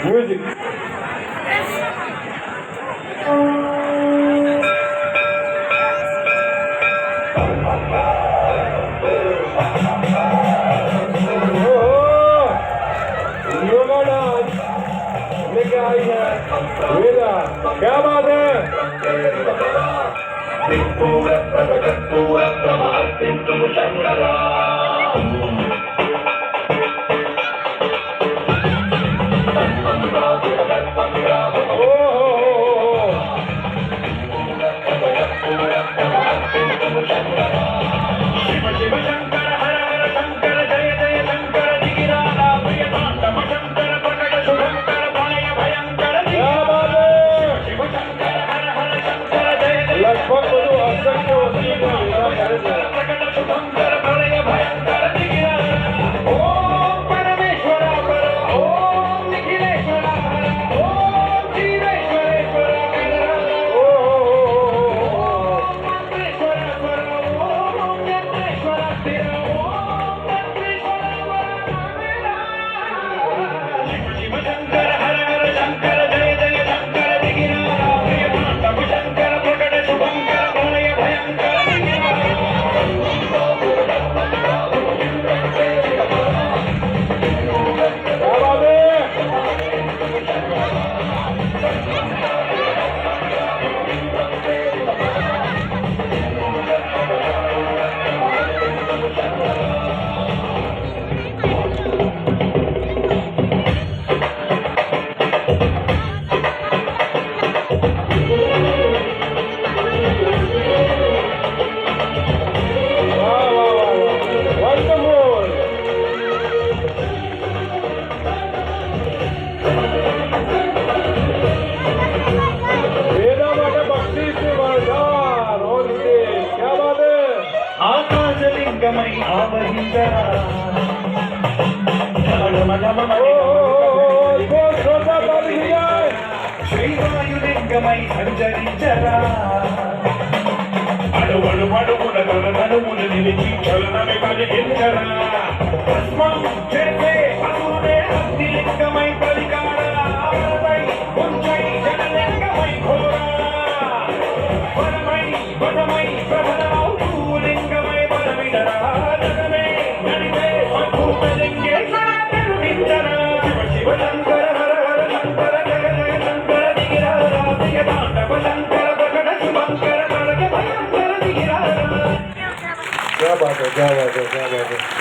Music लेके आई है वेदा, क्या बात है। शिव शिव शंकर हर हर शंकर जय जय शंकर दिगिराला प्रिय तांडव शंकर प्रकट शुभंकर भय भयंकर शिव शंकर हर हर शंकर जय जय लगभग प्रकट शुभंकर भय भयंकर दिगिराला ओम परमेश्वरा पर ओम निखिलेश्वरा पर ओम जीवेश्वरेश्वरा पर ओम मंत्रेश्वरा पर ओम यज्ञेश्वरा स्थिर ओम मंत्रेश्वरा शिव शिव शंकर हर हर शंकर जय जय शंकर दिगिराला प्रिय तांडव शंकर प्रकट शुभंकर भय भयंकर आकाशलिंगमय आवहिंदरा श्रीवायुलिंगमय संचరింचरा అడుగడు అడుగున నడుమున నిలిచి చలనమే కలిగించరా భస్మం చేసే అసురే అగ్నిలింగమై బలికారా ఉంచై జనలింగమై ఘోరా పరమై వదమై ప్రబలమౌతూ లింగమై బలమిడరా జగమే నడిపే అద్భుతలింగేశ్వర తిరునించరా శివ శివ శంకర హర హర శంకర జయ జయ శంకర దిగిరారా ప్రియ తాండవ శంకర ప్రకట శుభంకర भयंकर दिगिराला। क्या बात है, क्या बात है, क्या बात है।